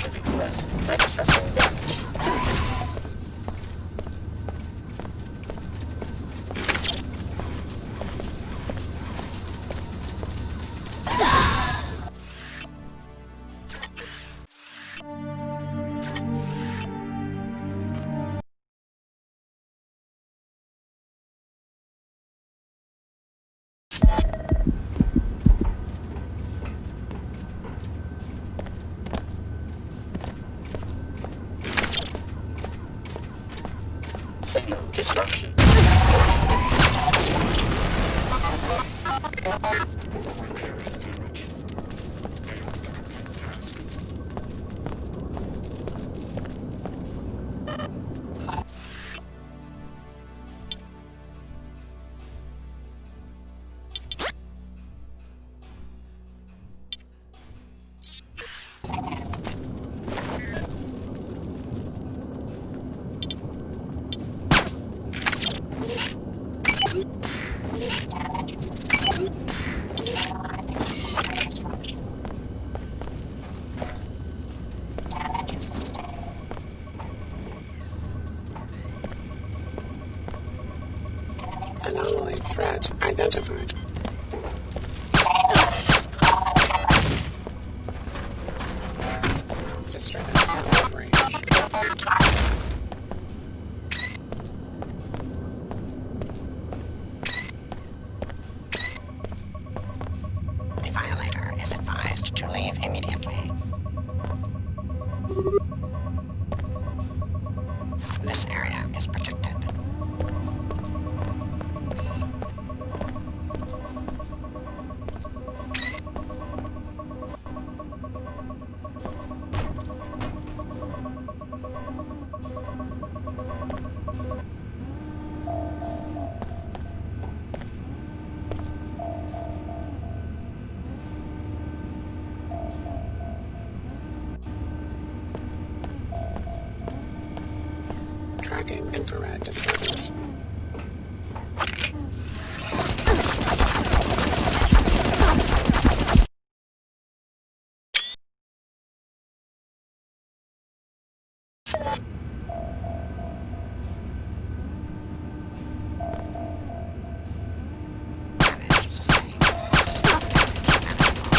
specific threat. Accessing damage. Signal disruption. Anomaly threat identified. Disturbance out of range. The violator is advised to leave immediately. This area is protected. Tracking infrared disturbance. Damage sustained. System damage manageable.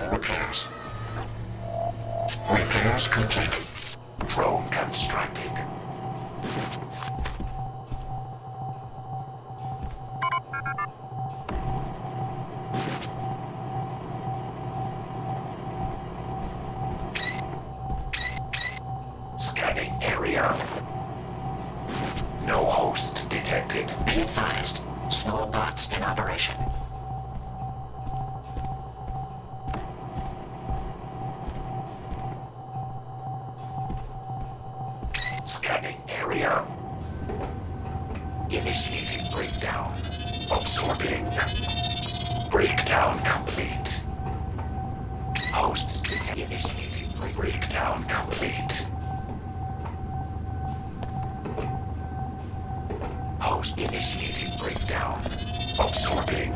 Beginning repairs. Repairs complete. Drone constructed. Scanning area. No host detected. Be advised. Small bots in operation. Scanning area. Initiating breakdown. Absorbing. Breakdown complete. Hosts detected. Initiating breakdown complete. Host initiating breakdown. Absorbing.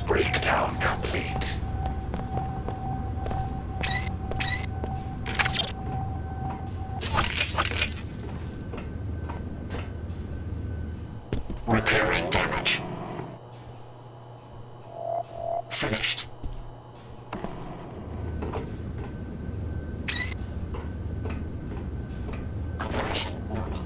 Breakdown complete. Repairing damage. Finished. Operation normal.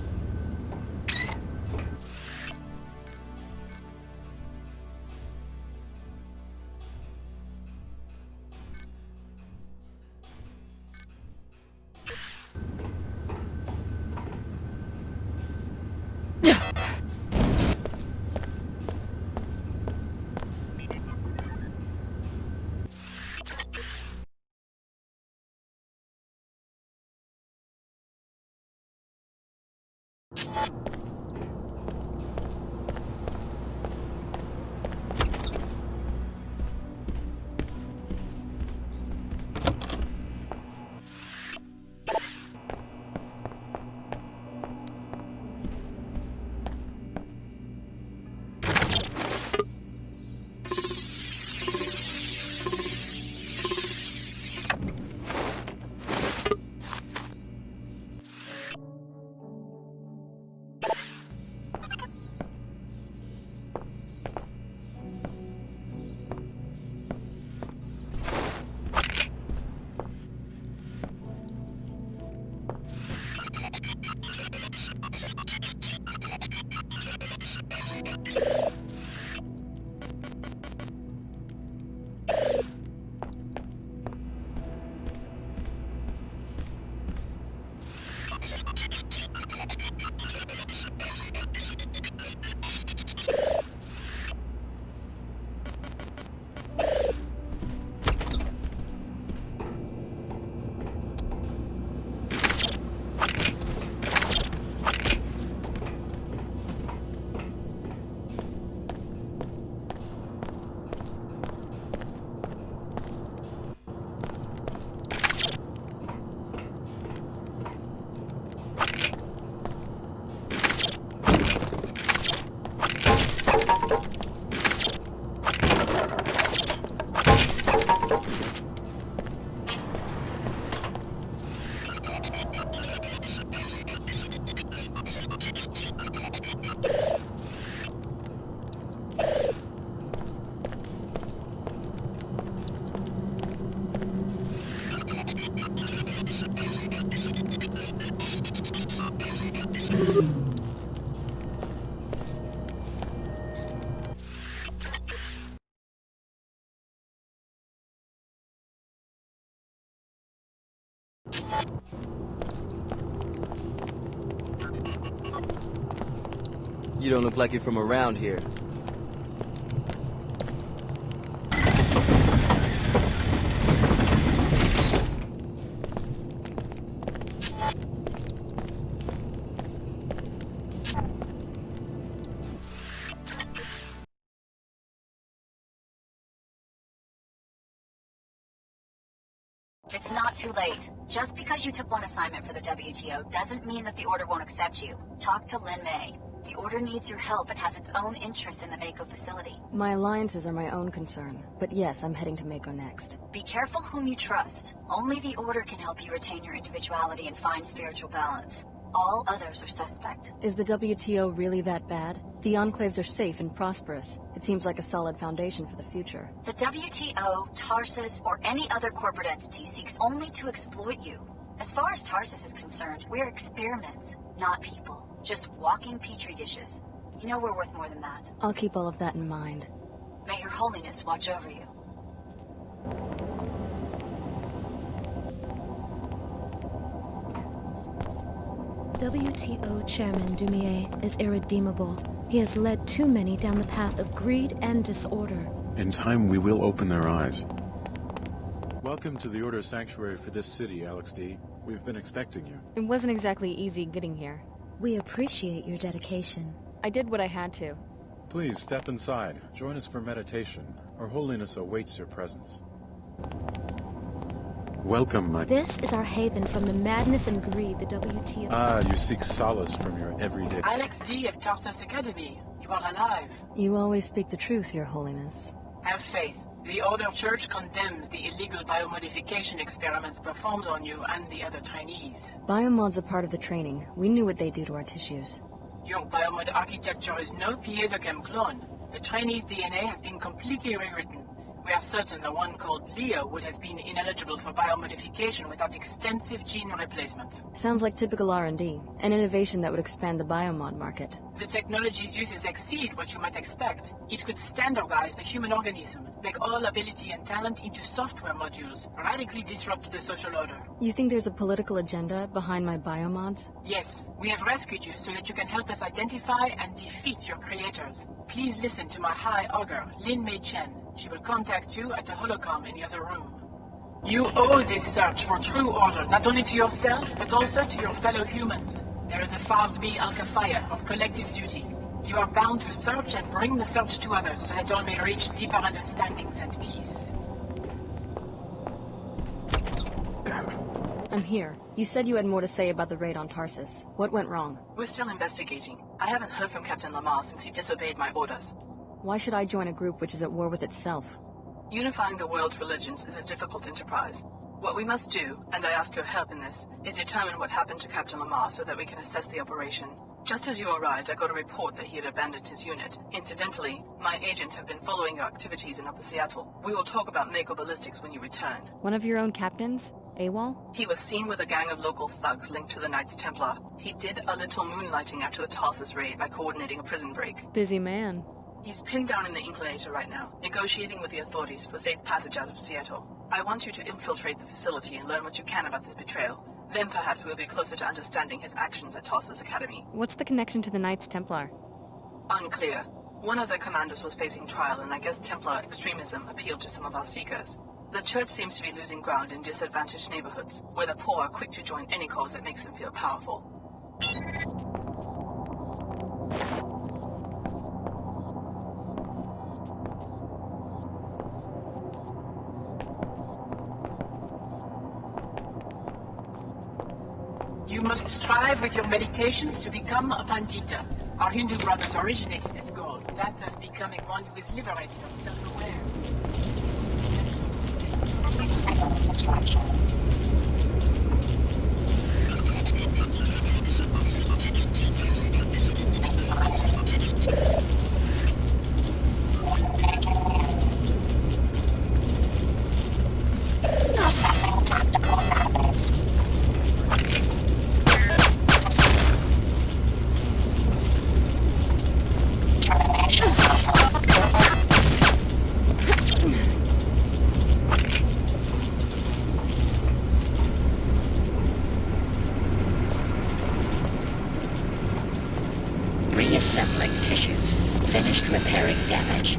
You don't look like you're from around here. It's not too late. Just because you took one assignment for the WTO doesn't mean that the Order won't accept you. Talk to Lin May. The Order needs your help and has its own interests in the Mako facility. My alliances are my own concern, but yes, I'm heading to Mako next. Be careful whom you trust. Only the Order can help you retain your individuality and find spiritual balance. All others are suspect. Is the WTO really that bad? The enclaves are safe and prosperous. It seems like a solid foundation for the future. The WTO, Tarsus, or any other corporate entity seeks only to exploit you. As far as Tarsus is concerned, we're experiments, not people. Just walking petri dishes. You know we're worth more than that. I'll keep all of that in mind. May Your Holiness watch over you. WTO Chairman Dumier is irredeemable. He has led too many down the path of greed and disorder. In time, we will open their eyes. Welcome to the Order Sanctuary for this city, Alex D. We've been expecting you. It wasn't exactly easy getting here. We appreciate your dedication. I did what I had to. Please step inside. Join us for meditation. Our Holiness awaits your presence. Welcome, my... This is our haven from the madness and greed the WTO... Ah, you seek solace from your everyday... Alex D. of Tarsus Academy. You are alive. You always speak the truth, Your Holiness. Have faith. The Order Church condemns the illegal biomodification experiments performed on you and the other trainees. Biomods are part of the training. We knew what they do to our tissues. Your biomod architecture is no piezochem clone. The trainee's DNA has been completely rewritten. We are certain the one called Leo would have been ineligible for biomodification without extensive gene replacement. Sounds like typical R&D, an innovation that would expand the biomod market. The technology's uses exceed what you might expect. It could standardize the human organism, make all ability and talent into software modules, radically disrupt the social order. You think there's a political agenda behind my biomods? Yes, we have rescued you so that you can help us identify and defeat your creators. Please listen to my High Augur, Lin Mei Chen. She will contact you at the holocom in the other room. You owe this search for true order, not only to yourself, but also to your fellow humans. There is a Fard B Al-Kafaya of collective duty. You are bound to search and bring the search to others so that all may reach deeper understandings and peace. I'm here. You said you had more to say about the raid on Tarsus. What went wrong? We're still investigating. I haven't heard from Captain Lamar since he disobeyed my orders. Why should I join a group which is at war with itself? Unifying the world's religions is a difficult enterprise. What we must do, and I ask your help in this, is determine what happened to Captain Lamar so that we can assess the operation. Just as you arrived, I got a report that he had abandoned his unit. Incidentally, my agents have been following your activities in Upper Seattle. We will talk about Mako Ballistics when you return. One of your own captains? AWOL? He was seen with a gang of local thugs linked to the Knights Templar. He did a little moonlighting after the Tarsus raid by coordinating a prison break. Busy man. He's pinned down in the Inclinator right now, negotiating with the authorities for safe passage out of Seattle. I want you to infiltrate the facility and learn what you can about this betrayal. Then perhaps we'll be closer to understanding his actions at Tarsus Academy. What's the connection to the Knights Templar? Unclear. One of their commanders was facing trial, and I guess Templar extremism appealed to some of our seekers. The church seems to be losing ground in disadvantaged neighborhoods, where the poor are quick to join any cause that makes them feel powerful. You must strive with your meditations to become a Pandita. Our Hindu brothers originated this goal, that of becoming one who is liberated or self-aware. Reassembling tissues. Finished repairing damage.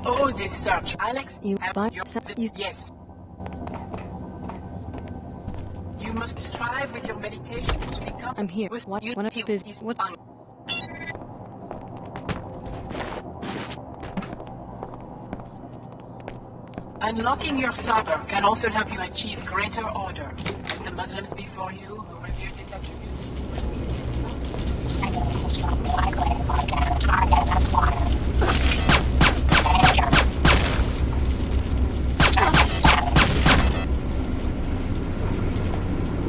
You owe this search. Alex, You have buy- your... you- Yes. You must strive with your meditations to become... I'm here. with What? you- What he- is? he's What? on. Unlocking your cipher can also help you achieve greater order. As the Muslims before you who revered this attribute. Likely organic target as water. Danger.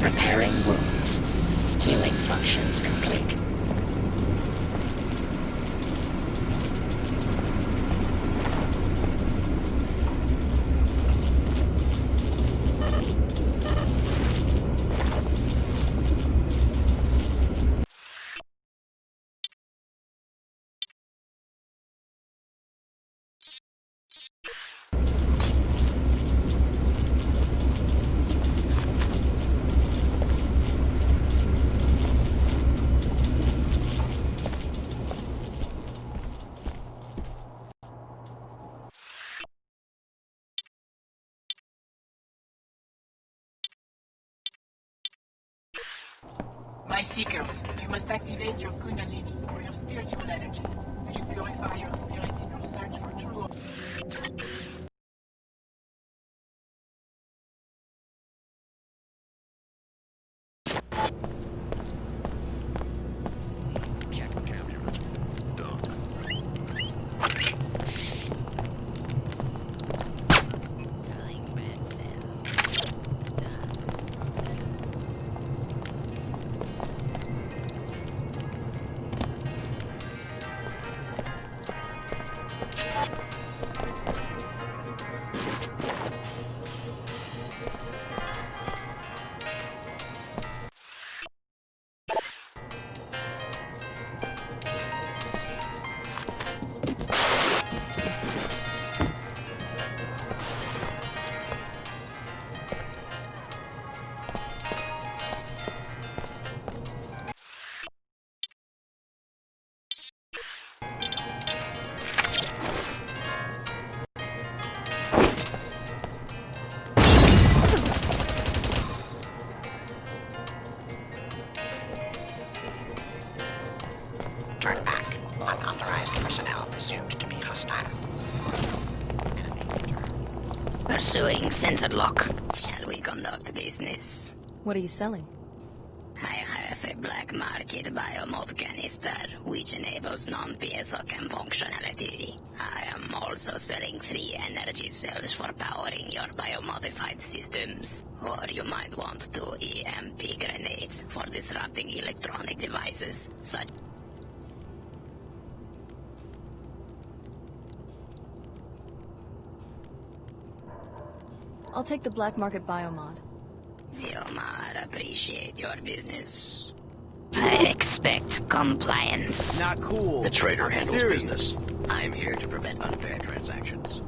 Repairing wounds. Healing functions complete. My seekers, you must activate your Kundalini, or your spiritual energy, as you purify your spirit in your search for true... Turn back. Unauthorized personnel presumed to be hostile. Pursuing censored lock. Shall we conduct business? What are you selling? I have a black market biomod canister, which enables non-piezo chem functionality. I am also selling 3 energy cells for powering your biomodified systems. Or you might want 2 EMP grenades for disrupting electronic devices, such... I'll take the black market biomod. Diomar, appreciate your business. I expect compliance. Not cool. The trader I'm handles serious. business. I'm here to prevent unfair transactions.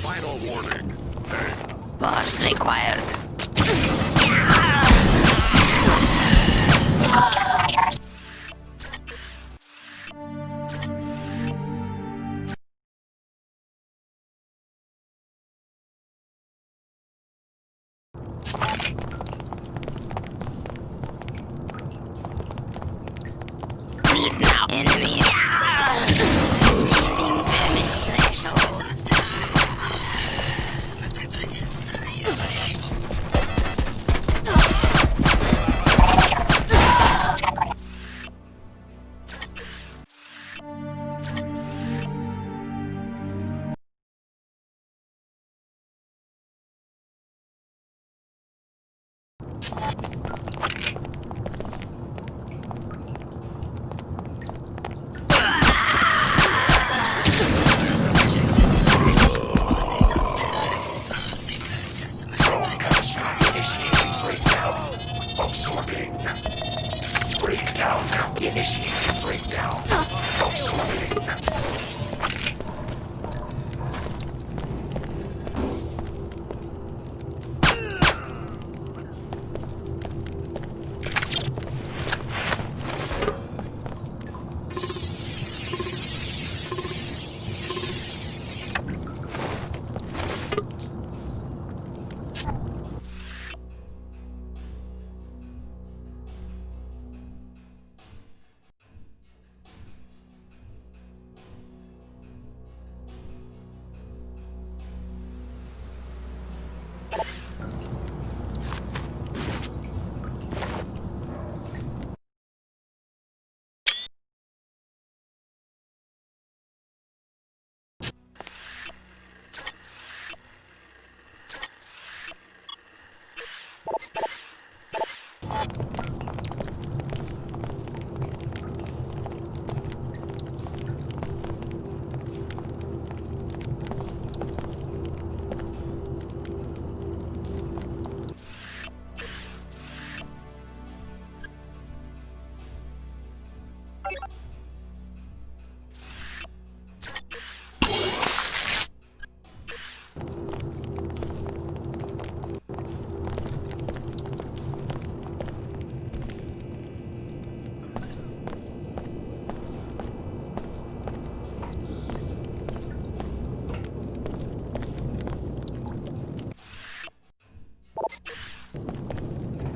Final warning. Boss required. Leave now, enemy. Administration disaster. Customer privileges.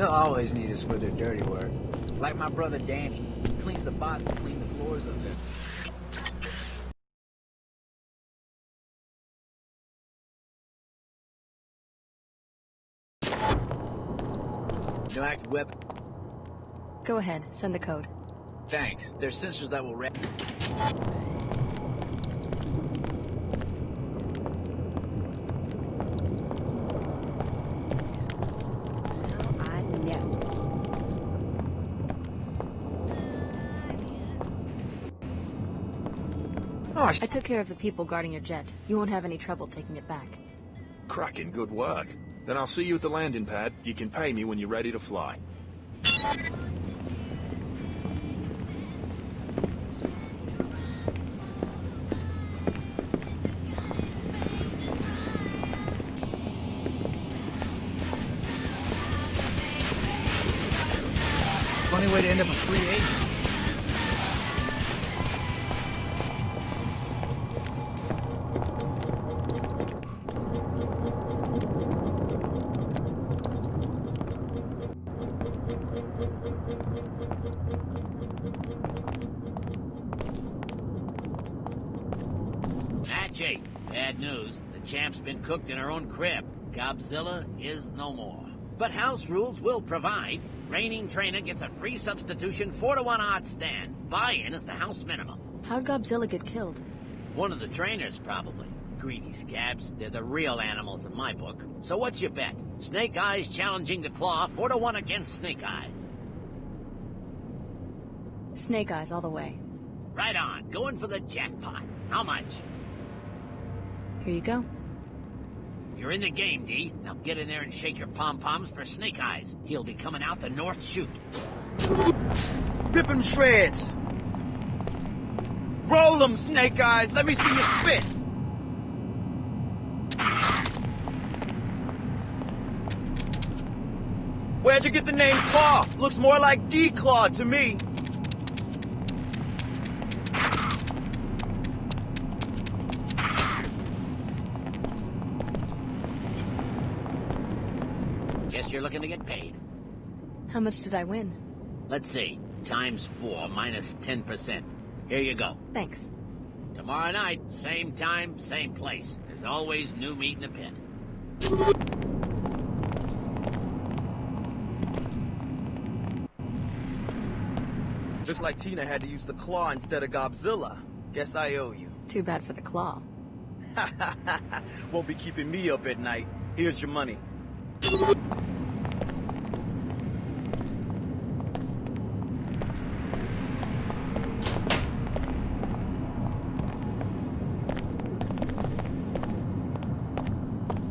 They'll always need us for their dirty work. Like my brother Danny. He cleans the bots to clean the floors up there. No active weapon. Go ahead, send the code. Thanks. There's sensors that will I took care of the people guarding your jet. You won't have any trouble taking it back. Cracking good work. Then I'll see you at the landing pad. You can pay me when you're ready to fly. Funny way to end up a free agent. Jake, bad news. The champ's been cooked in her own crib. Godzilla is no more. But house rules will provide. Reigning trainer gets a free substitution 4-to-1 odds stand. Buy-in is the house minimum. How'd Godzilla get killed? One of the trainers, probably. Greedy scabs. They're the real animals in my book. So what's your bet? Snake Eyes challenging the Claw 4-to-1 against Snake Eyes. Snake Eyes all the way. Right on. Going for the jackpot. How much? Here you go. You're in the game, D. Now get in there and shake your pom-poms for Snake Eyes. He'll be coming out the north chute. Rip him shreds! Roll him, Snake Eyes! Let me see you spit! Where'd you get the name Claw? Looks more like D-Claw to me. Guess you're looking to get paid. How much did I win? Let's see. Times 4 minus 10%. Here you go. Thanks. Tomorrow night, same time, same place. There's always new meat in the pit. Looks like Tina had to use the Claw instead of Godzilla. Guess I owe you. Too bad for the Claw. Won't be keeping me up at night. Here's your money.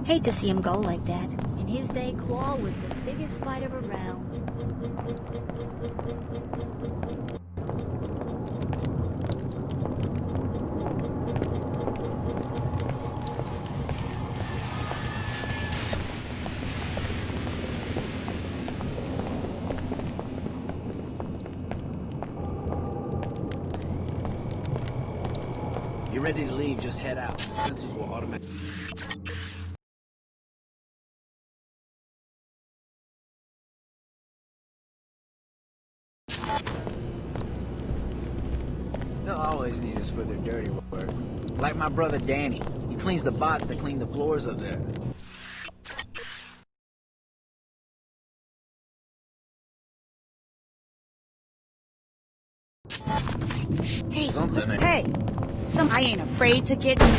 Hate to see him go like that. In his day, Claw was the biggest fighter around. You're ready to leave, just head out. The sensors will automatically... They'll always need us for their dirty work. Like my brother Danny. He cleans the bots that clean the floors up there. Hey, Something. hey! I ain't afraid to get mean.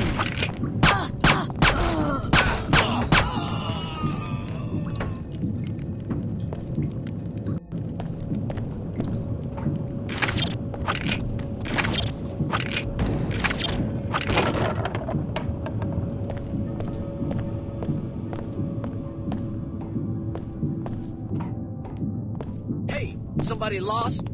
Hey, somebody lost?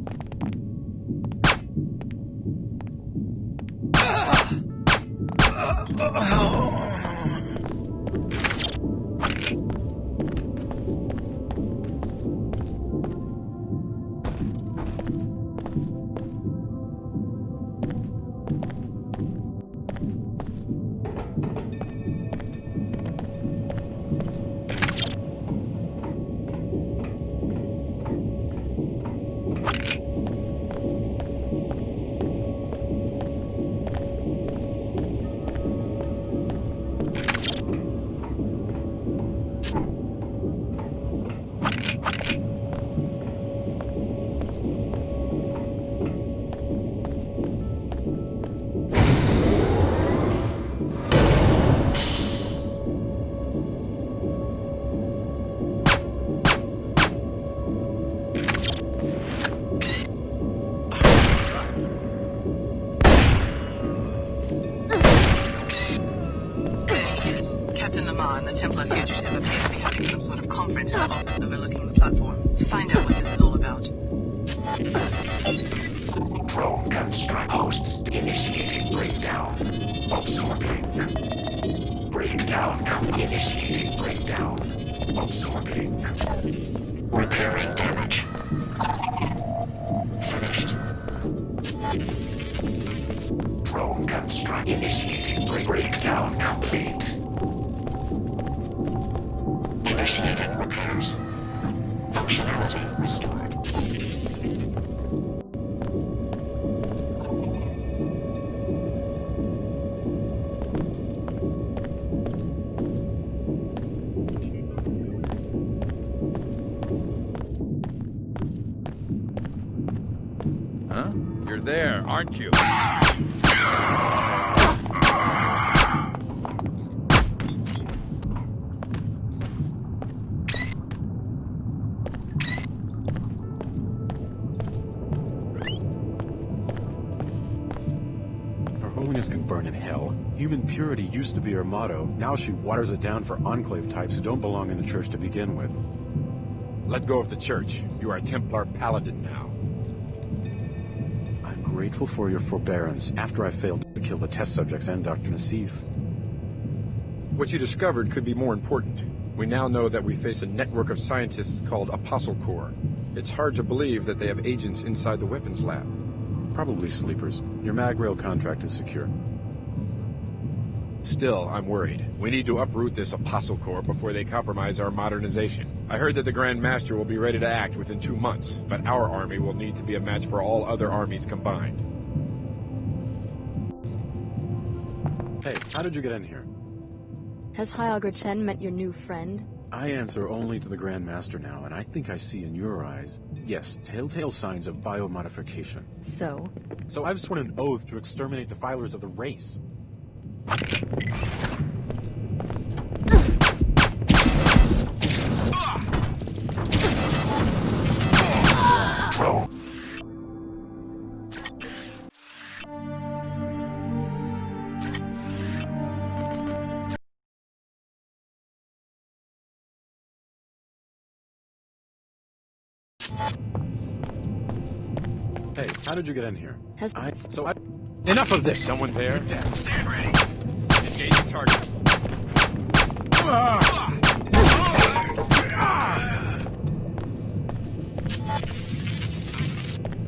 Captain Lamar and the Templar fugitive appear to be having some sort of conference in the office overlooking the platform. Find out what this is all about. Drone construct hosts initiating breakdown. Absorbing. Breakdown. Initiating breakdown. Absorbing. Repairing damage. Finished. Drone construct initiating breakdown complete. Initiating repairs. Functionality restored. Huh? You're there, aren't you? Can burn in hell. Human purity used to be her motto. Now she waters it down for Enclave types who don't belong in the church to begin with. Let go of the church. You are a Templar paladin now. I'm grateful for your forbearance after I failed to kill the test subjects and Dr. Nassif. What you discovered could be more important. We now know that we face a network of scientists called Apostle Corps. It's hard to believe that they have agents inside the weapons lab. Probably sleepers. Your mag-rail contract is secure. Still, I'm worried. We need to uproot this Apostle Corps before they compromise our modernization. I heard that the Grand Master will be ready to act within 2 months, but our army will need to be a match for all other armies combined. Hey, how did you get in here? Has Hyager Chen met your new friend? I answer only to the Grand Master now, and I think I see in your eyes, yes, telltale signs of biomodification. So? So I've sworn an oath to exterminate defilers of the race. Hey, how did you get in here? Enough of this! Someone there? Stand ready. Engage the target.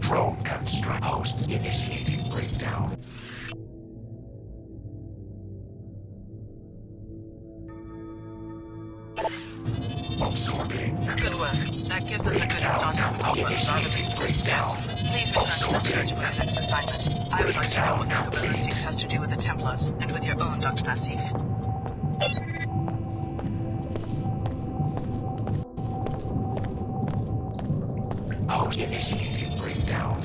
Drone construct hosts initiating breakdown. Absorbing. Good work. That gives us a good starting point for evaluating the stairs. Please return to the church for your next assignment. I would like to know what Microballistics has to do with the Templars, and with your own Dr. Nassif. Host initiating breakdown.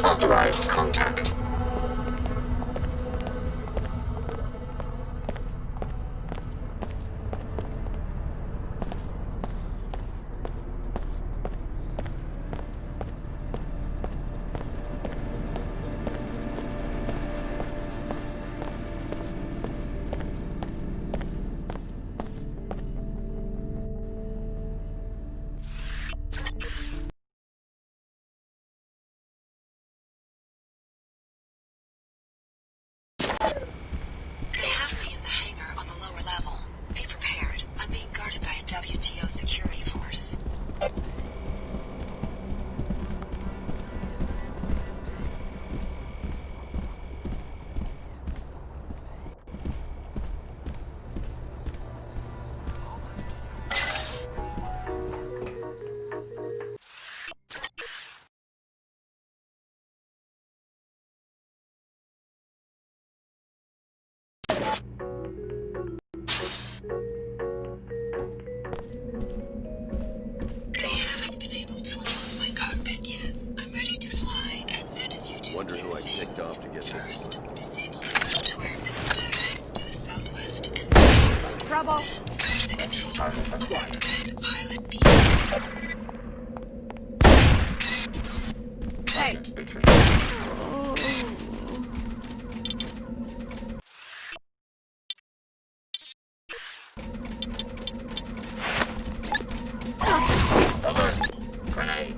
Unauthorized contact. They have me in the hangar on the lower level. Be prepared. I'm being guarded by a WTO security force. They haven't been able to unlock my cockpit yet. I'm ready to fly as soon as you do. Wonder who I ticked off to get First, disable the ground-to-air missile batteries to the southwest and northwest. Trouble. Go to the control room to activate the pilot beam. Hey. Alert. Grenade.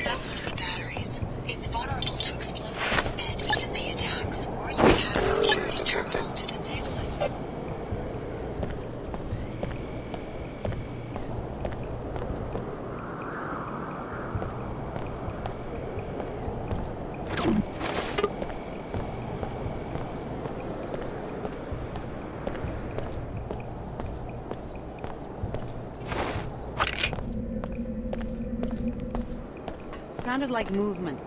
That's one of the batteries. It's vulnerable to explosives and EMP attacks, or you can have a security terminal to disable it. Sounded like movement.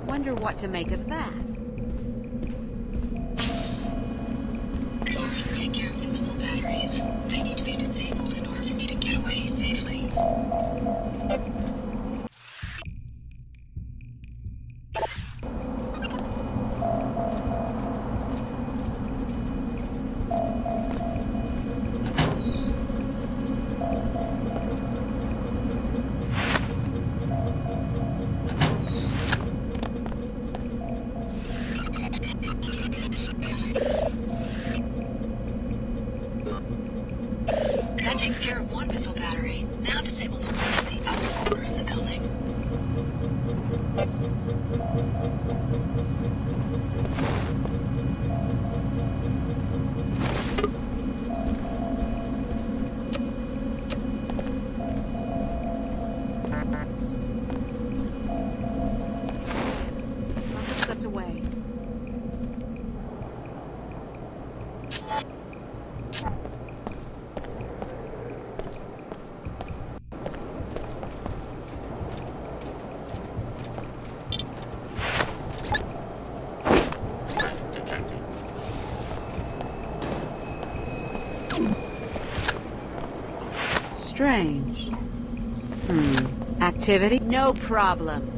Wonder what to make of that. First, take care of the missile batteries. They need to be disabled in order for me to get away safely. That takes care of one missile battery. Now disable the one at the other corner of the building. Must have slipped away. Threat detected. Strange. Activity? No problem.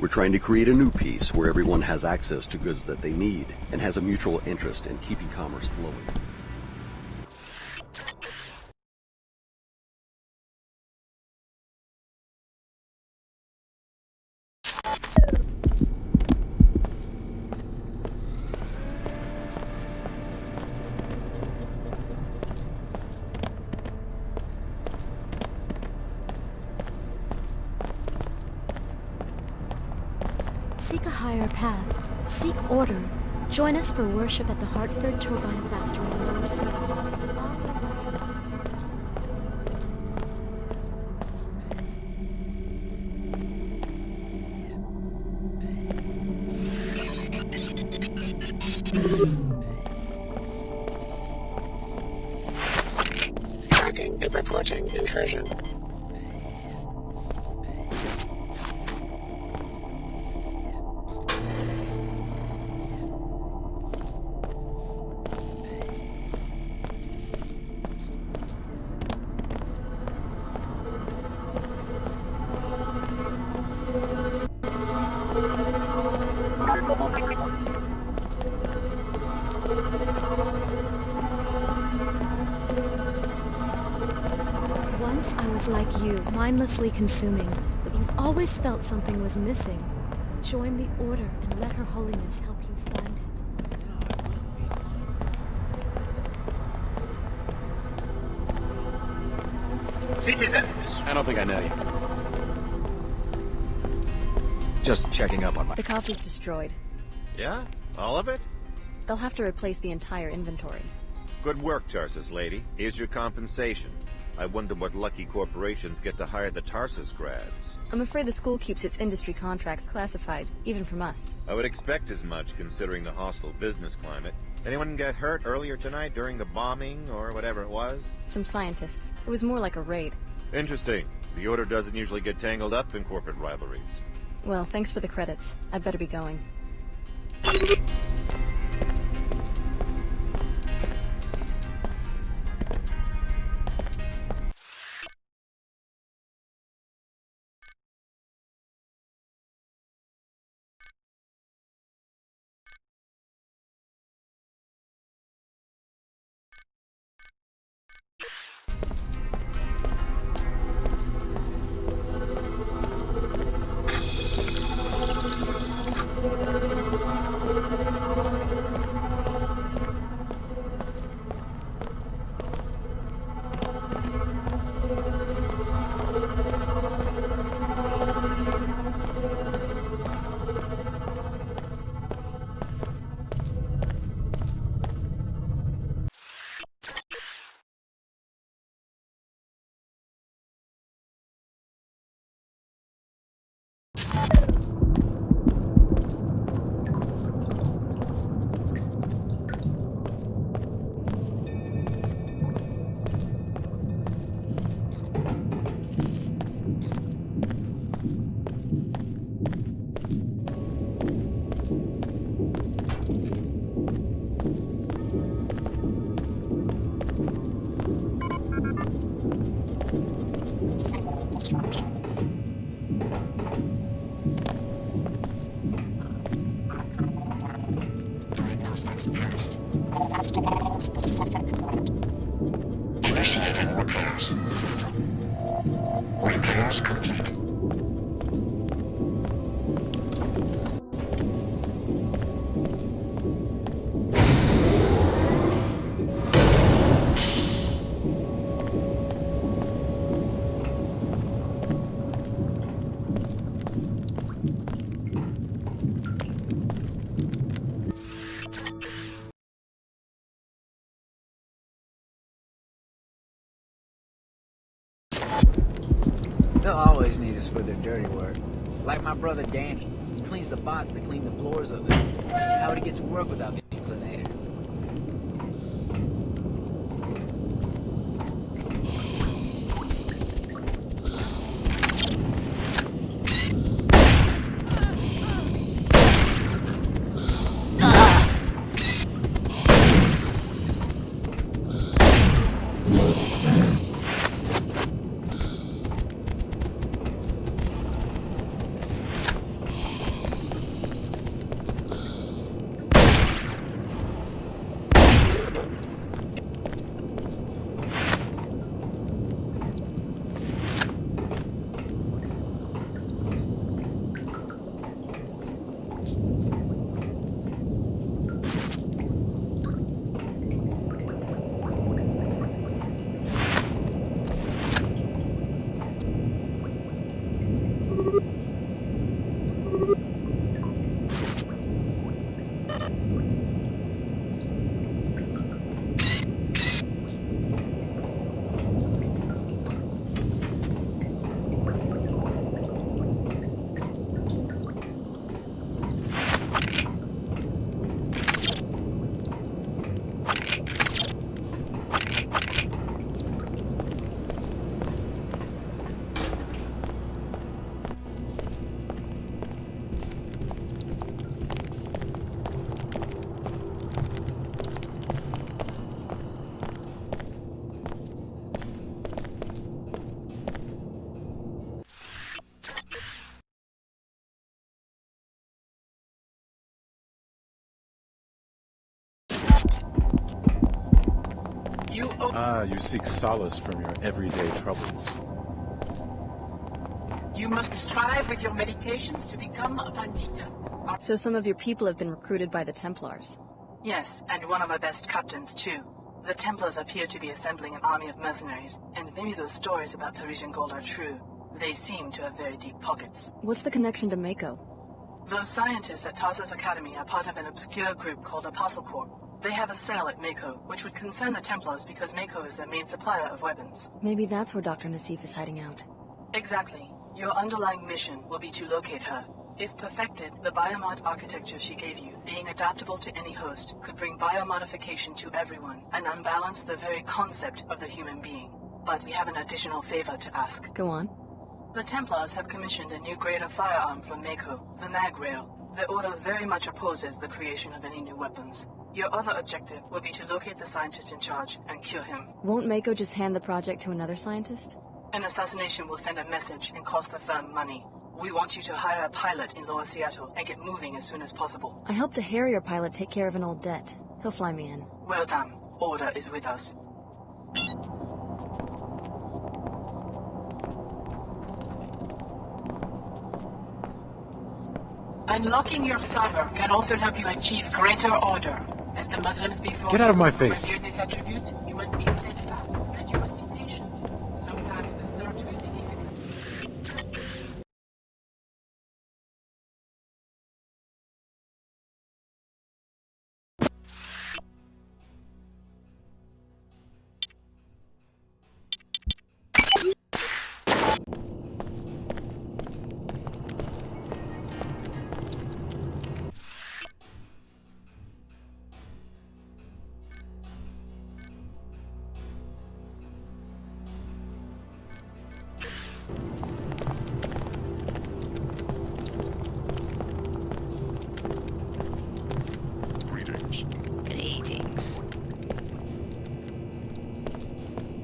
We're trying to create a new peace where everyone has access to goods that they need and has a mutual interest in keeping commerce flowing. Seek a higher path. Seek order. Join us for worship at the Hartford Turbine Factory in Lower Seattle. Tracking and reporting intrusion. Once I was like you, mindlessly consuming, but you've always felt something was missing. Join the Order and let Her Holiness help you find it. Citizens! I don't think I know you. Just checking up on my... The coffee's destroyed. Yeah? All of it? They'll have to replace the entire inventory. Good work, Tarsus lady. Here's your compensation. I wonder what lucky corporations get to hire the Tarsus grads. I'm afraid the school keeps its industry contracts classified, even from us. I would expect as much, considering the hostile business climate. Anyone get hurt earlier tonight during the bombing, or whatever it was? Some scientists. It was more like a raid. Interesting. The Order doesn't usually get tangled up in corporate rivalries. Well, thanks for the credits. I'd better be going. Initiating repairs. Repairs complete. They'll always need us for their dirty work. Like my brother Danny. He cleans the bots that clean the floors of it. How would he get to work without the inclinator? Ah, you seek solace from your everyday troubles. You must strive with your meditations to become a bandita. So some of your people have been recruited by the Templars. Yes, and one of our best captains, too. The Templars appear to be assembling an army of mercenaries, and maybe those stories about Parisian gold are true. They seem to have very deep pockets. What's the connection to Mako? Those scientists at Tarsus Academy are part of an obscure group called Apostle Corps. They have a cell at Mako, which would concern the Templars because Mako is their main supplier of weapons. Maybe that's where Dr. Nassif is hiding out. Exactly. Your underlying mission will be to locate her. If perfected, the biomod architecture she gave you, being adaptable to any host, could bring biomodification to everyone and unbalance the very concept of the human being. But we have an additional favor to ask. Go on. The Templars have commissioned a new grade of firearm from Mako, the mag rail. The Order very much opposes the creation of any new weapons. Your other objective will be to locate the scientist in charge and kill him. Won't Mako just hand the project to another scientist? An assassination will send a message and cost the firm money. We want you to hire a pilot in Lower Seattle and get moving as soon as possible. I helped a Harrier pilot take care of an old debt. He'll fly me in. Well done. Order is with us. Unlocking your cyber can also help you achieve greater order. As the Muslims before Get out of my face. revered this attribute, you must be steadfast and you must be patient. Sometimes the search will be difficult. Greetings. Greetings.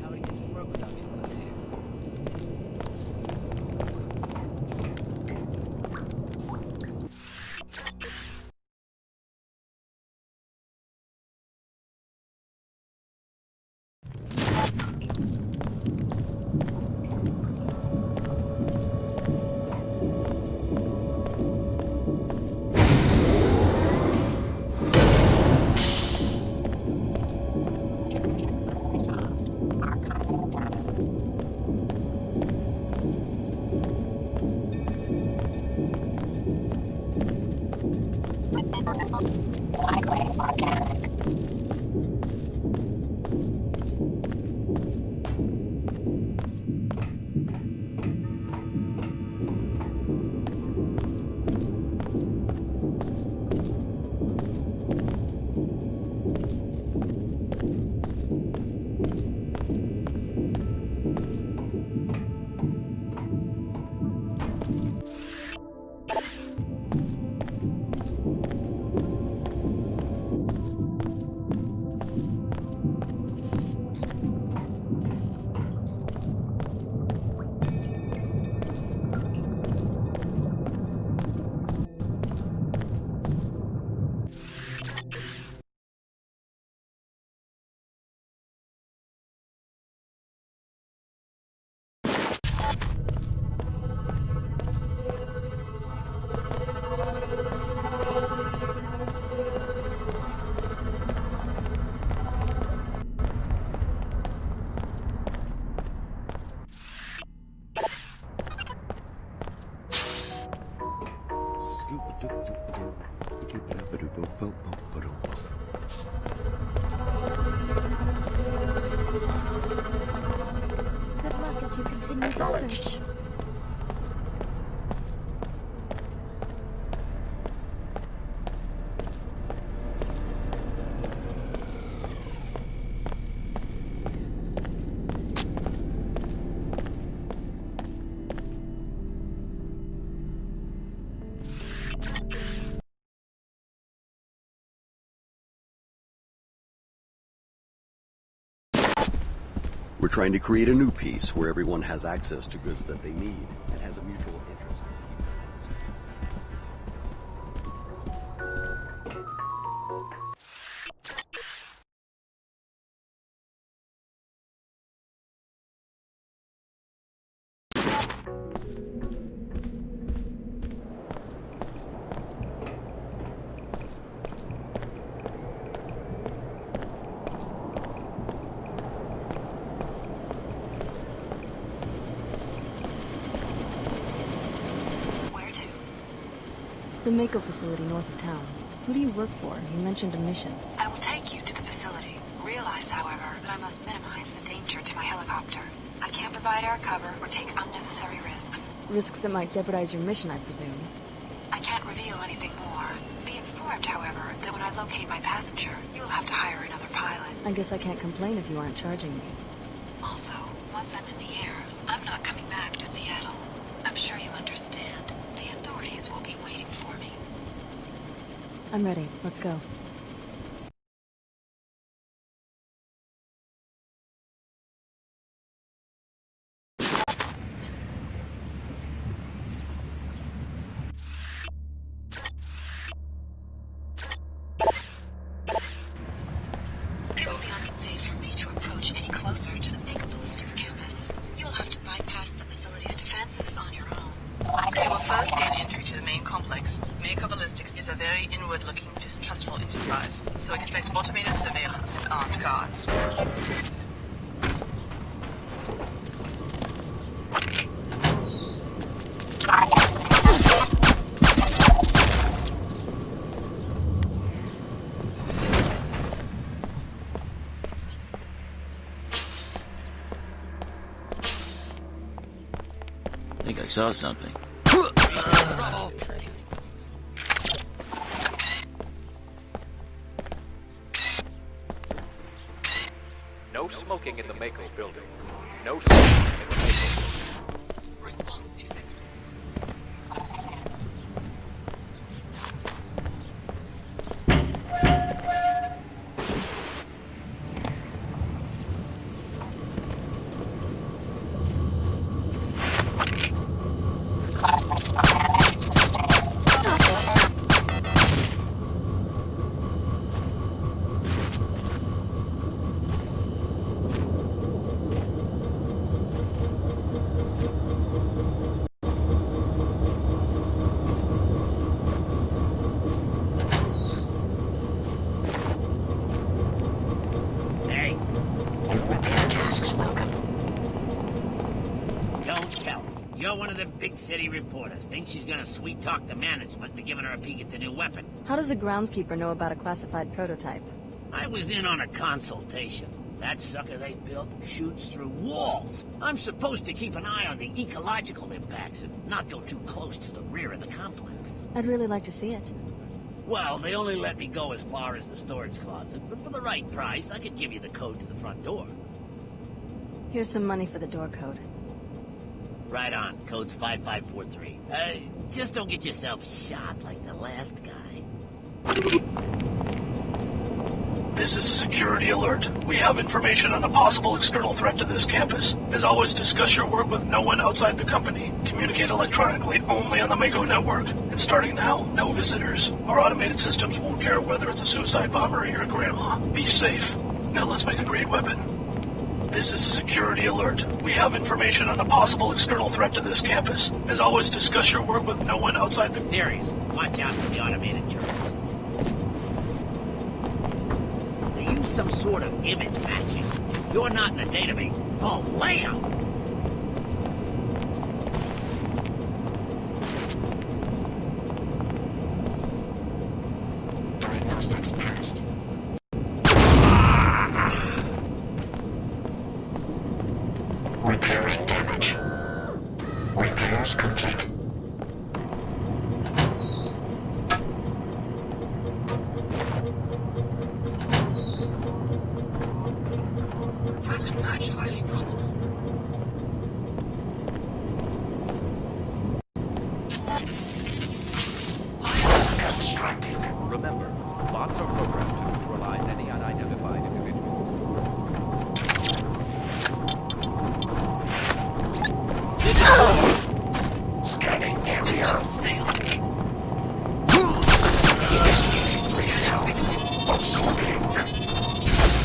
How would it get to work without anyone there? Likely organic. Good luck as you continue the search. We're trying to create a new peace where everyone has access to goods that they need and has a mutual interest. Where to? The Mako facility north of town. Who do you work for? You mentioned a mission. I will take you to the facility. Realize, however, that I must minimize the danger to my helicopter. I can't provide air cover or take unnecessary risks. Risks that might jeopardize your mission, I presume. I can't reveal anything more. Be informed, however, that when I locate my passenger, you will have to hire another pilot. I guess I can't complain if you aren't charging me. Also, once I'm in the air, I'm not coming back to Seattle. I'm sure you understand. The authorities will be waiting for me. I'm ready. Let's go. It will be unsafe for me to approach any closer to the Mako Ballistics campus. You will have to bypass the facility's defenses on your own. You will first gain entry to the main complex. Mako Ballistics is a very inward-looking, distrustful enterprise, so expect automated surveillance and armed guards. I think I saw something. No smoking in the Mako building. No smoking in the Mako. Response effective. Hey, Repair tasks welcome. don't tell me. You're one of them big city reporters. Think she's gonna sweet-talk the management into giving her a peek at the new weapon. How does the groundskeeper know about a classified prototype? I was in on a consultation. That sucker they built shoots through walls. I'm supposed to keep an eye on the ecological impacts and not go too close to the rear of the complex. I'd really like to see it. Well, they only let me go as far as the storage closet, but for the right price, I could give you the code to the front door. Here's some money for the door code. Right on. Code's 5543. Just don't get yourself shot like the last guy. This is a security alert. We have information on a possible external threat to this campus. As always, discuss your work with no one outside the company. Communicate electronically only on the Mako network. And starting now, no visitors. Our automated systems won't care whether it's a suicide bomber or your grandma. Be safe. Now let's make a great weapon. This is a security alert. We have information on a possible external threat to this campus. As always, discuss your work with no one outside the... Serious. Watch out for the automated turrets. They use some sort of image matching. You're not in the database. The layout! Diagnostics passed. Repairing damage. Repairs complete. Present match highly probable. Extracting. Remember, bots are programmed to neutralize any unidentified individuals. Scanning area. Systems failed. Scanning victim. Absorbing.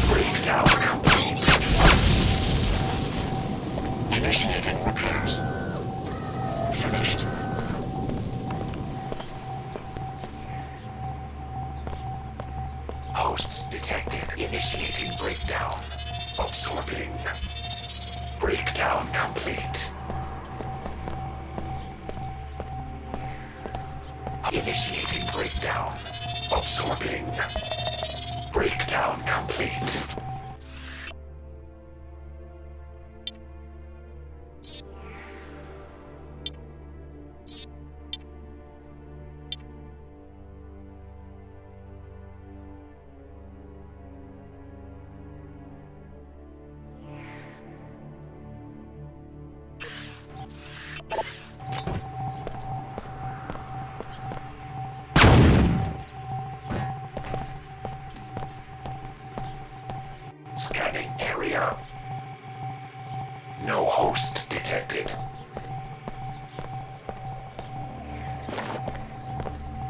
Breakdown complete. Initiating repairs. finished. Hosts detected. Initiating breakdown. Absorbing. Breakdown complete. Initiating breakdown. Absorbing. Breakdown complete. Scanning area. No host detected.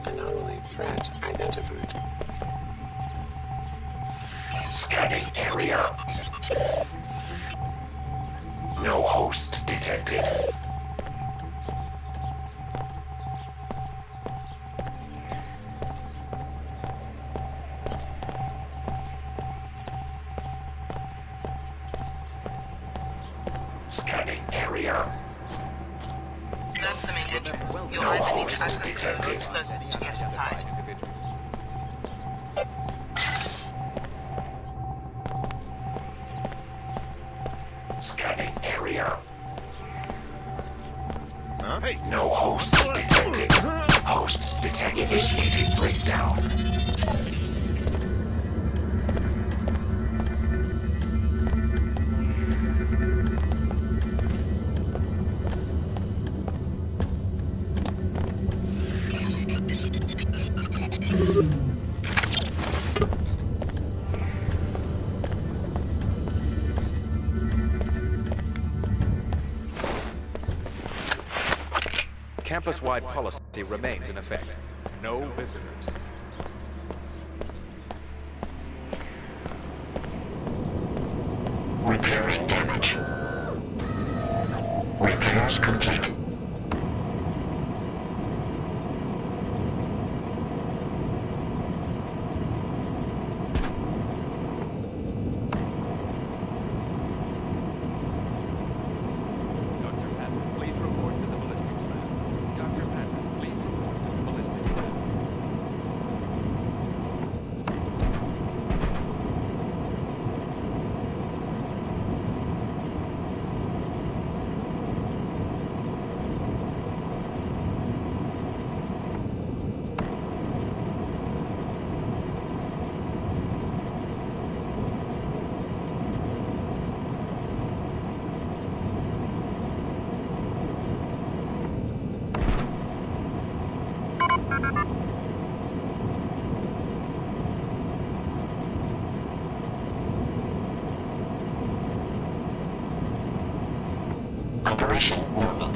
Anomaly threat identified. Scanning area. No host detected. Scanning area. That's the main entrance. You'll either need to access the explosives to get inside. Scanning area. Huh? Hey. No hosts detected. Hosts detect. Initiating breakdown. Campus-wide policy remains in effect. No visitors. Repairing damage. Repairs complete. Operation normal.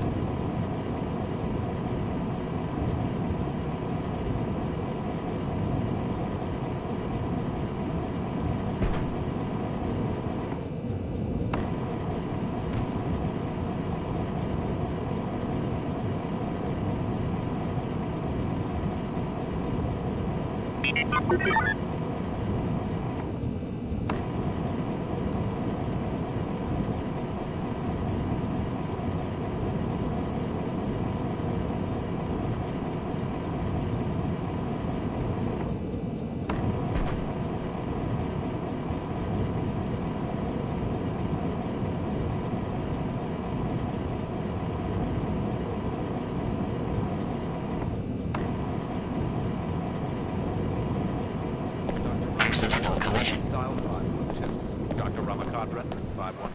Accidental collision. Style 512. Dr. Ramakandra, 512.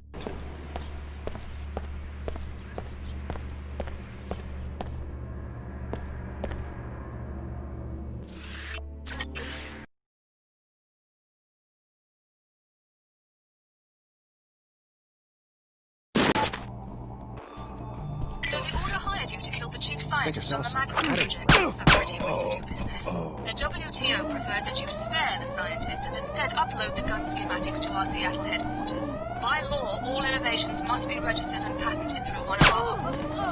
So the Order hired you to kill the chief scientist on the Magma project. A pretty way to do business. The WTO prefers that you spare the scientist and instead upload the gun schematics to our Seattle headquarters. By law, all innovations must be registered and patented through one of our offices.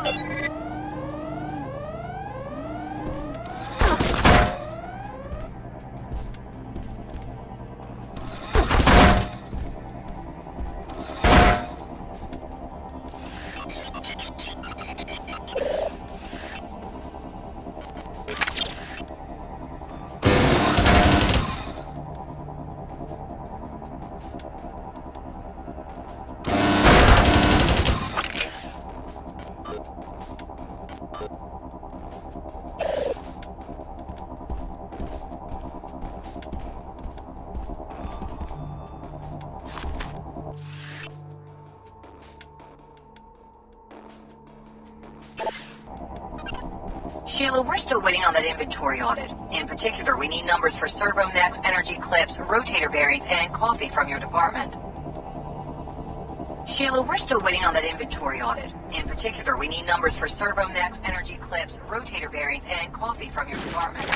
Sheila, we're still waiting on that inventory audit. In particular, we need numbers for servo mechs, energy clips, rotator bearings, and coffee from your department. Sheila, we're still waiting on that inventory audit. In particular, we need numbers for servo mechs, energy clips, rotator bearings, and coffee from your department.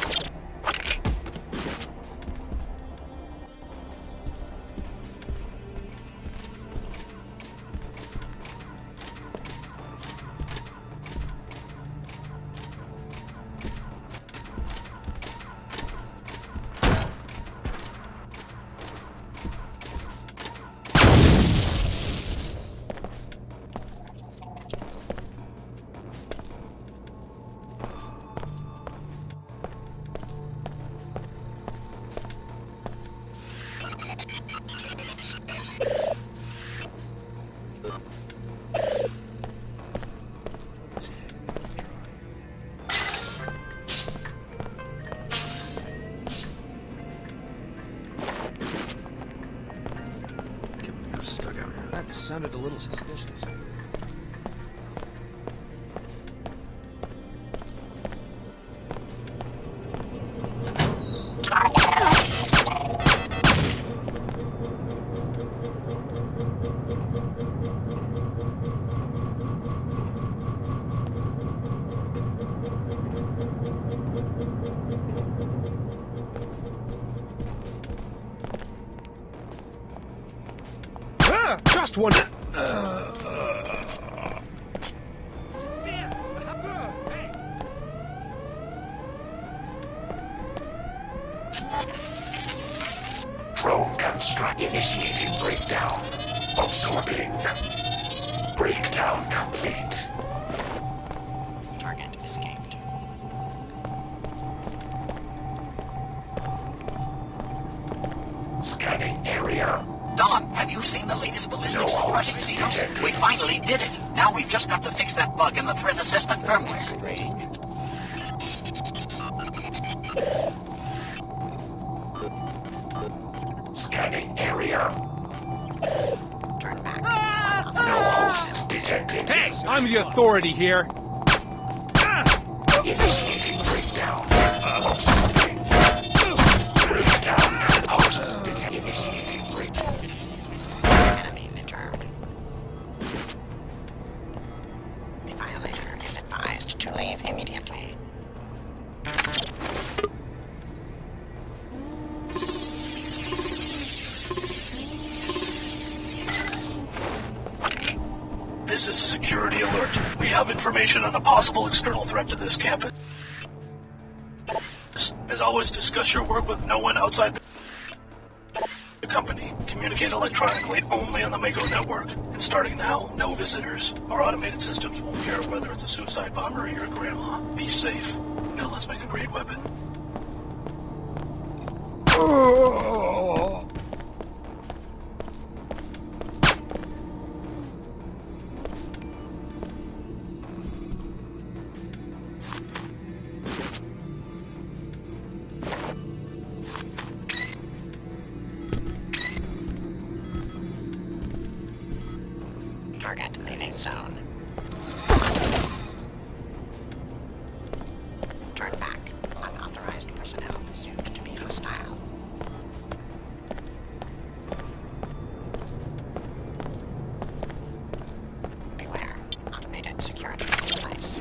Stuck out here. That sounded a little suspicious. Just one. Drone construct initiating breakdown. Absorbing. Breakdown complete. Target escaped. Scanning area. Don, have you seen the latest ballistics crushing Xenos? We finally did it. Now we've just got to fix that bug in the threat assessment firmware. Strange. Scanning area. Turn back. No host detected. Hey, I'm the authority here. Initiating breakdown. Absorbing. Breakdown hosts detected. Initiating breakdown. Enemy deterred. The violator is advised to leave immediately. This is Security Alert. We have information on a possible external threat to this campus. As always, discuss your work with no one outside the company. Communicate electronically only on the Mako network. And starting now, no visitors. Our automated systems won't care whether it's a suicide bomber or your grandma. Be safe. Now let's make a great weapon. Target leaving zone. Turn back. Unauthorized personnel presumed to be hostile. Beware. Automated security in place.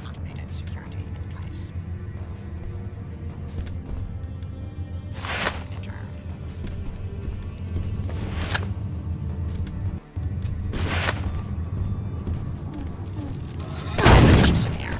Automated security in place. Enter. Severe.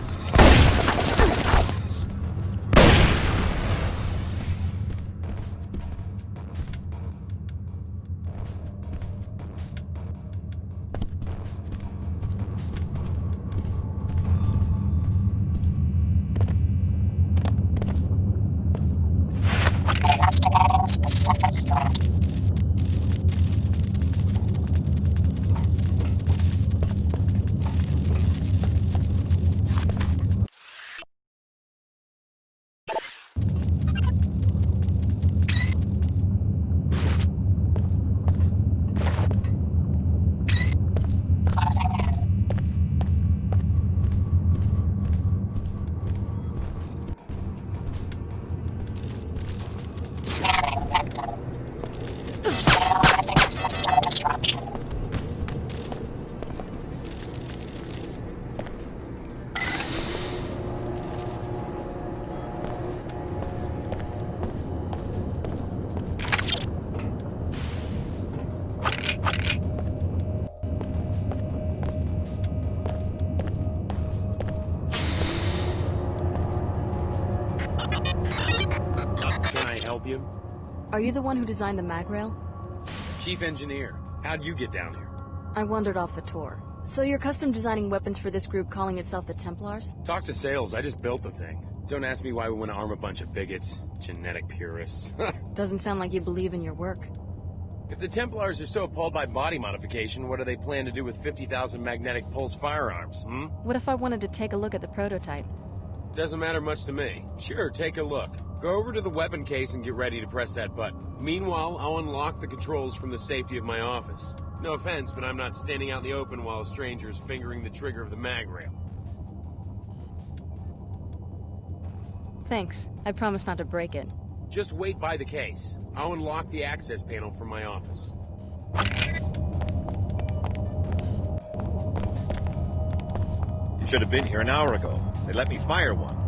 Can I help you? Are you the one who designed the mag rail? Chief Engineer. How'd you get down here? I wandered off the tour. So you're custom designing weapons for this group calling itself the Templars? Talk to sales, I just built the thing. Don't ask me why we want to arm a bunch of bigots. Genetic purists. Doesn't sound like you believe in your work. If the Templars are so appalled by body modification, what do they plan to do with 50,000 magnetic pulse firearms, hmm? What if I wanted to take a look at the prototype? Doesn't matter much to me. Sure, take a look. Go over to the weapon case and get ready to press that button. Meanwhile, I'll unlock the controls from the safety of my office. No offense, but I'm not standing out in the open while a stranger's fingering the trigger of the mag rail. Thanks. I promise not to break it. Just wait by the case. I'll unlock the access panel from my office. You should have been here an hour ago. They let me fire one.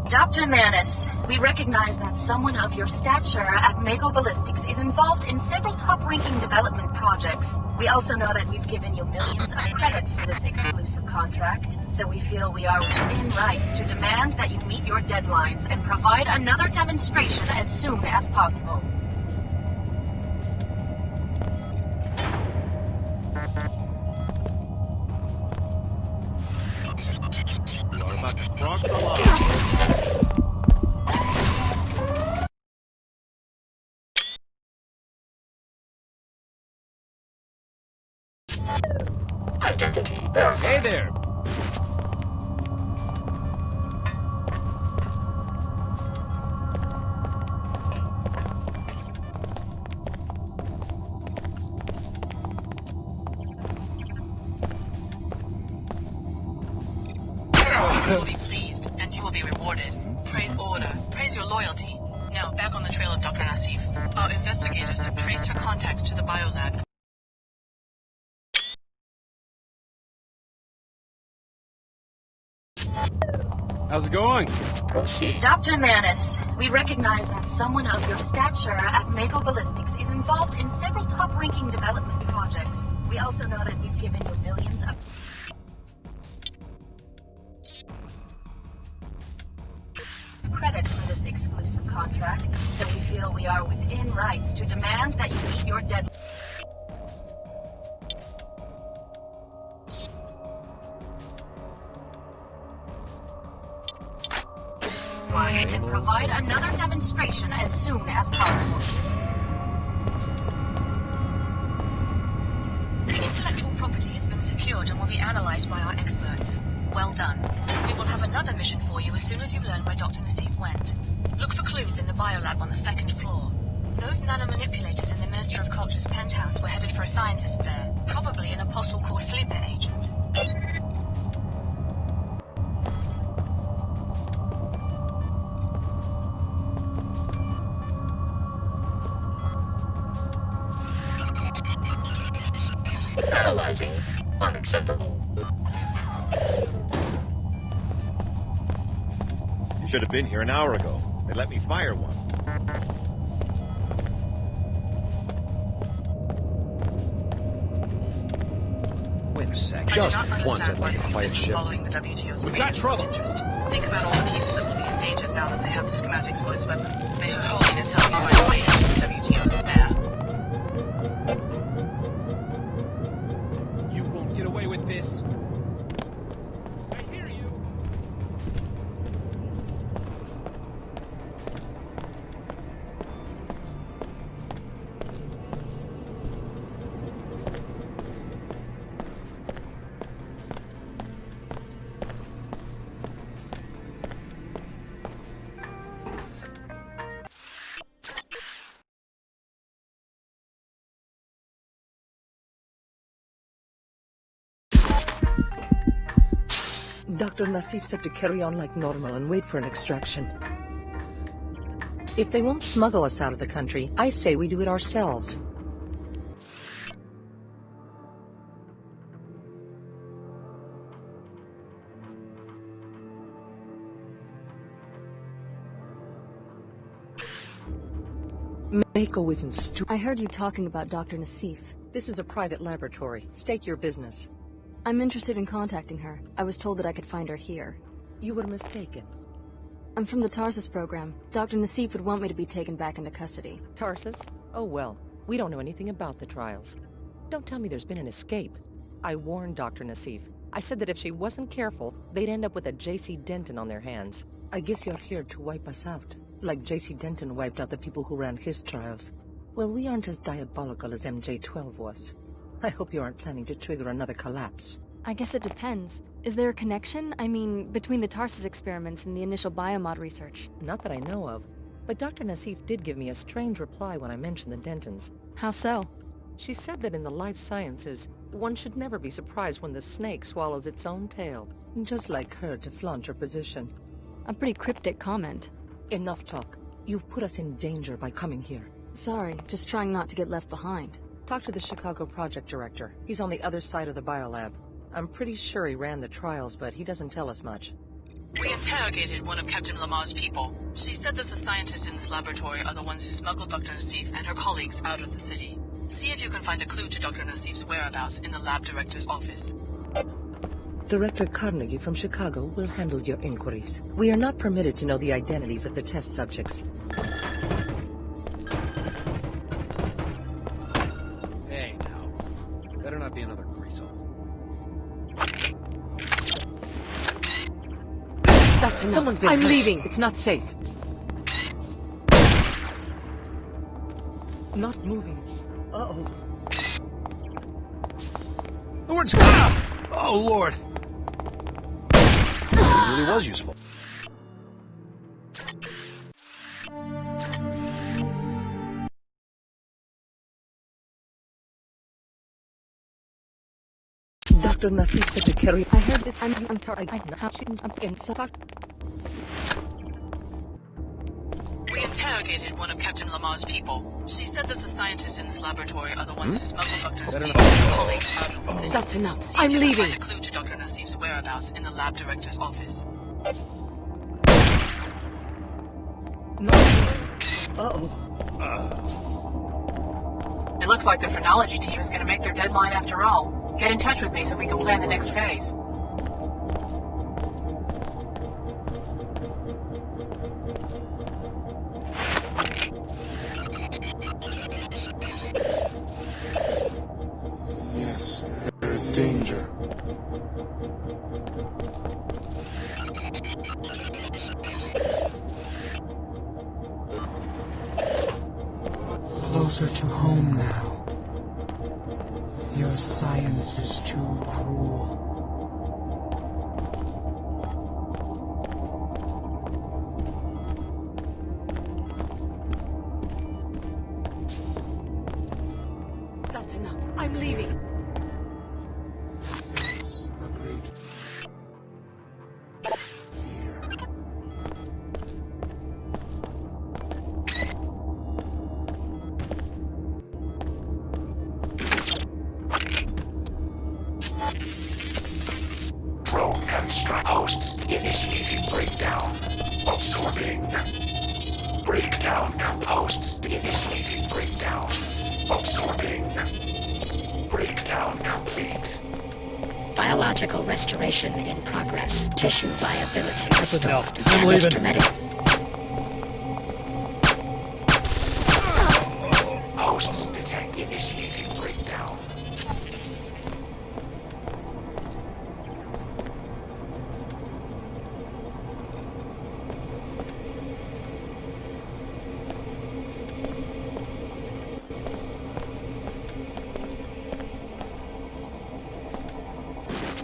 Dr. Manus, we recognize that someone of your stature at Mako Ballistics is involved in several top-ranking development projects. We also know that we've given you millions of credits for this exclusive contract, so we feel we are within rights to demand that you meet your deadlines and provide another demonstration as soon as possible. You're about to cross the line. Identity verified. Hey there! You will be pleased, and you will be rewarded. Praise order. Praise your loyalty. Now, back on the trail of Dr. Nassif. Our investigators have traced her contacts to the biolab. How's it going? Dr. Manus, we recognize that someone of your stature at Mako Ballistics is involved in several top-ranking development projects. We also know that we've given you millions of credits for this exclusive contract, so we feel we are within rights to demand that you meet your deadline. And provide another demonstration as soon as possible. The intellectual property has been secured and will be analyzed by our experts. Well done. We will have another mission for you as soon as you learn where Dr. Nassif went. Look for clues in the biolab on the second floor. Those nanomanipulators in the Minister of Culture's penthouse were headed for a scientist there, probably an Apostle Corps sleeper agent. You should have been here an hour ago. They let me fire one. Wait a sec. Just once I'd like a quiet shift. Following the WTO's We've got trouble. interest. Think about all the people that will be endangered now that they have the schematics for its weapon. May Her Holiness help me find a way into the WTO's snare. You won't get away with this. I hear you. Dr. Nassif said to carry on like normal and wait for an extraction. If they won't smuggle us out of the country, I say we do it ourselves. Mako isn't stupid. I heard you talking about Dr. Nassif. This is a private laboratory. State your business. I'm interested in contacting her. I was told that I could find her here. You were mistaken. I'm from the Tarsus program. Dr. Nassif would want me to be taken back into custody. Tarsus? Oh well, we don't know anything about the trials. Don't tell me there's been an escape. I warned Dr. Nassif. I said that if she wasn't careful, they'd end up with a J.C. Denton on their hands. I guess you're here to wipe us out, like J.C. Denton wiped out the people who ran his trials. Well, we aren't as diabolical as MJ-12 was. I hope you aren't planning to trigger another collapse. I guess it depends. Is there a connection? I mean, between the Tarsus experiments and the initial biomod research? Not that I know of. But Dr. Nassif did give me a strange reply when I mentioned the Dentons. How so? She said that in the life sciences, one should never be surprised when the snake swallows its own tail. Just like her to flaunt her position. A pretty cryptic comment. Enough talk. You've put us in danger by coming here. Sorry, just trying not to get left behind. Talk to the Chicago project director. He's on the other side of the biolab. I'm pretty sure he ran the trials, but he doesn't tell us much. We interrogated one of Captain Lamar's people. She said that the scientists in this laboratory are the ones who smuggled Dr. Nassif and her colleagues out of the city. See if you can find a clue to Dr. Nassif's whereabouts in the lab director's office. Director Carnegie from Chicago will handle your inquiries. We are not permitted to know the identities of the test subjects. Hey, now. Better not be another greasel. That's enough. Someone's been hurt. Leaving. It's not safe. Not moving. Uh-oh. Lord's ah! Oh, Lord. It really was useful. Dr. Nassif said to carry... I heard this. I'm sorry. We interrogated one of Captain Lamar's people. She said that the scientists in this laboratory are the ones who smuggled Dr. Nassif and her colleagues out of the city. That's enough. See I'm if you leaving. can find a clue to Dr. Nassif's whereabouts in the lab director's office. No. Uh-oh. It looks like the phrenology team is going to make their deadline after all. Get in touch with me so we can plan the next phase. Yes, there is danger. Closer to home now. Your science is too cruel. That's enough. I'm leaving. This is a great fear. drone construct. Hosts initiating breakdown. Absorbing. Breakdown. Hosts initiating breakdown. Absorbing. Breakdown complete. Biological restoration in progress. Tissue viability That's restored. enough. I'm Damage leaving. to medical. Hosts detect initiating breakdown.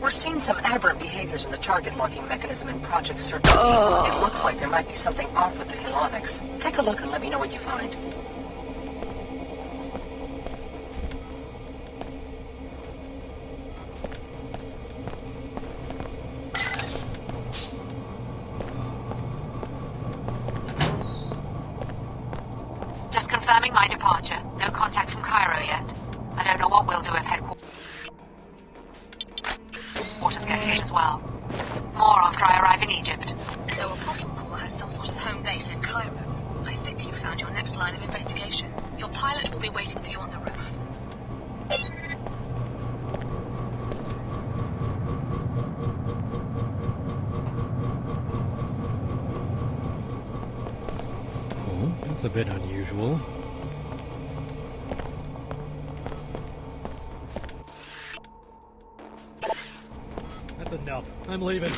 We're seeing some aberrant behaviors in the target locking mechanism in Project Certainty. It looks like there might be something off with the Helonics. Take a look and let me know what you find. Just confirming my departure. No contact from Cairo yet. I don't know what we'll do if headquarters gets hit as well. More after I arrive in Egypt. So Apostle Corps has some sort of home base in Cairo. I think you found your next line of investigation. Your pilot will be waiting for you on the roof. Oh, that's a bit unusual. That's enough. I'm leaving.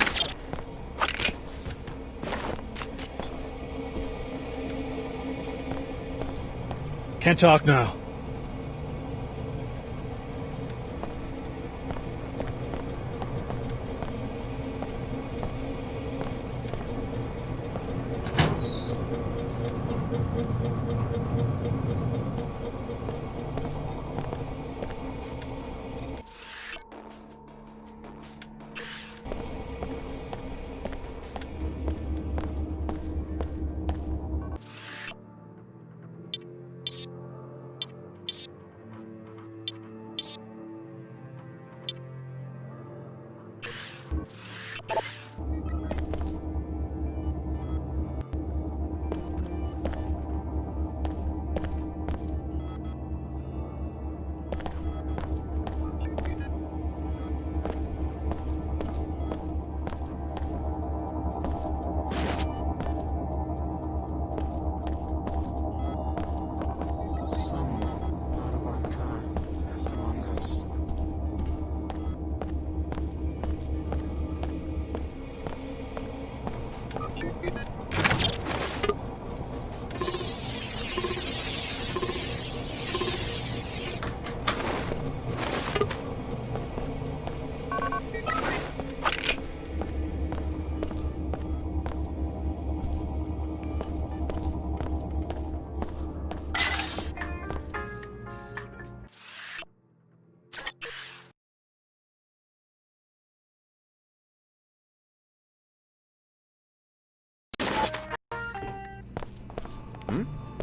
Can't talk now.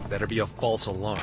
Better be a false alarm.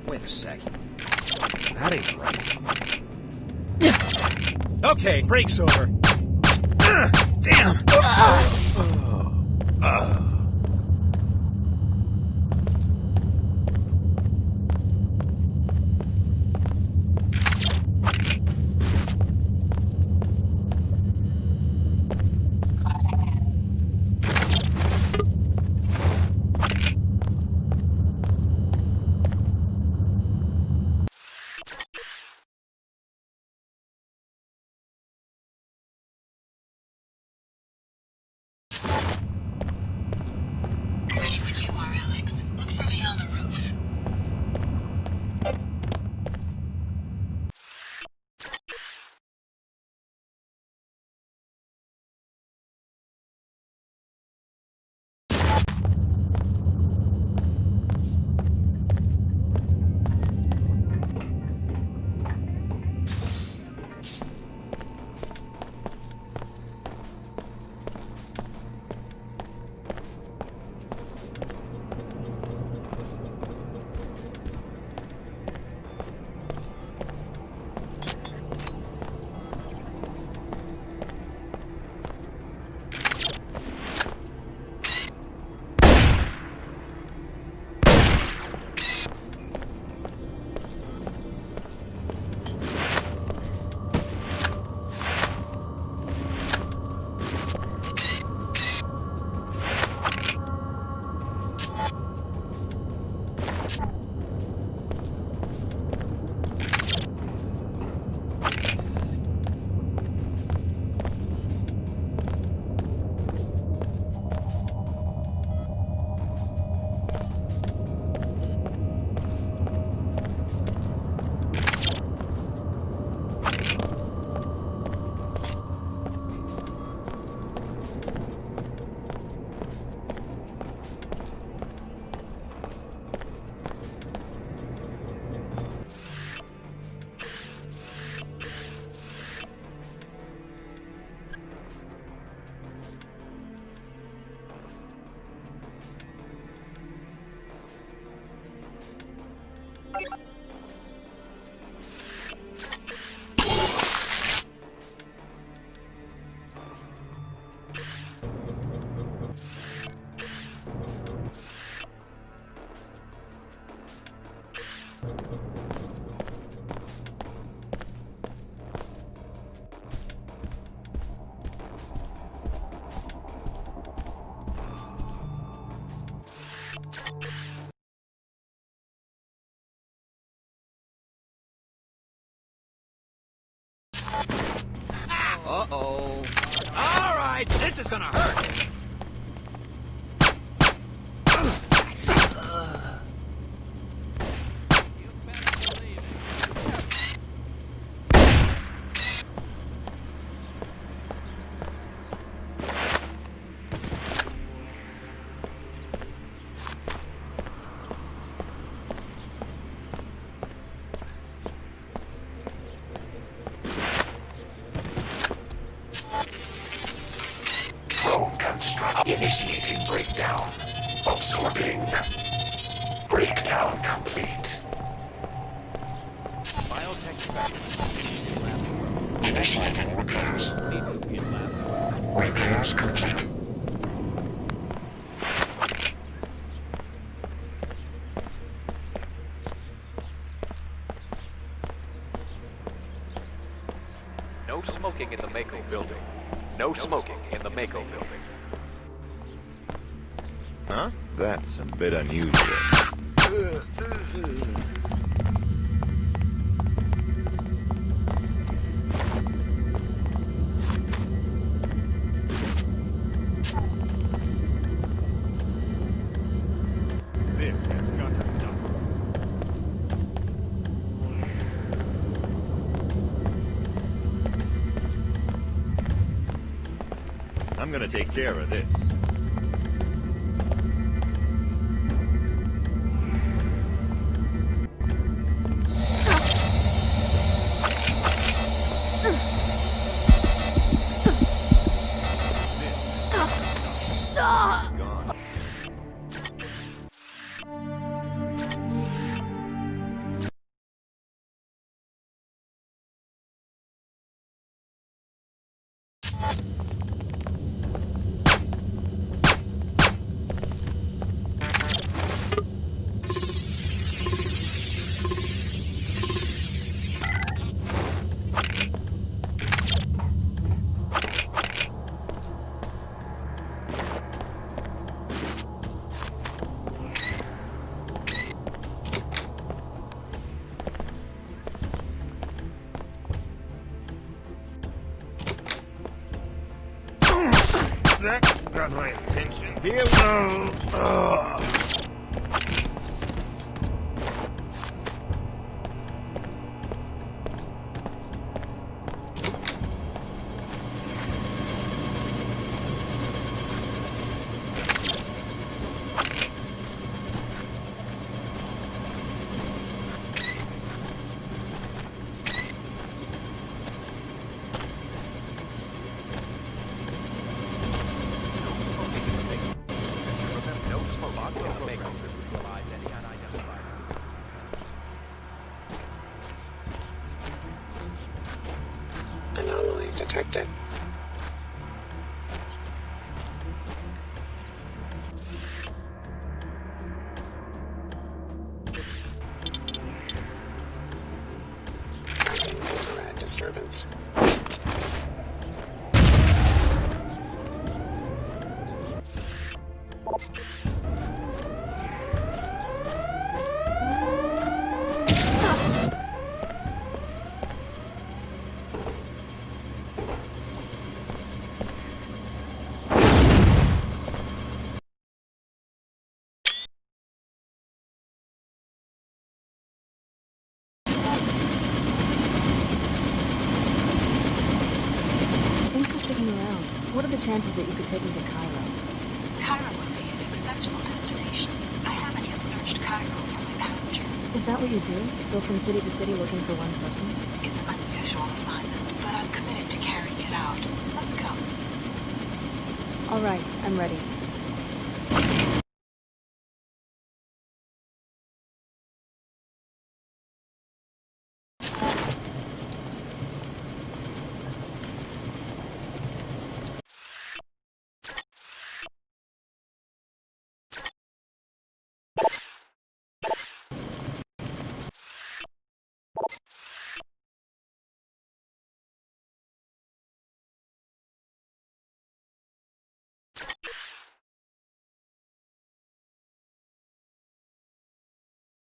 Wait a sec. That ain't right. Okay, break's over. Damn! Ready when you are, Alex. Look for me on the roof. Uh-oh. All right, this is gonna hurt. Initiating breakdown. Absorbing. Breakdown complete. Initiating repairs. Repairs complete. No smoking in the Mako building. No smoking in the Mako building. Huh? That's a bit unusual. This has got to stop. I'm gonna take care of this. got my attention. Here we go. Anomaly detected. Tracking infrared disturbance. Thanks for sticking around. What are the chances that you could take me to Cairo? Cairo would be an acceptable destination. I haven't yet searched Cairo for my passenger. Is that what you do? Go from city to city looking for one person? It's an unusual assignment, but I'm committed to carrying it out. Let's go. All right, I'm ready.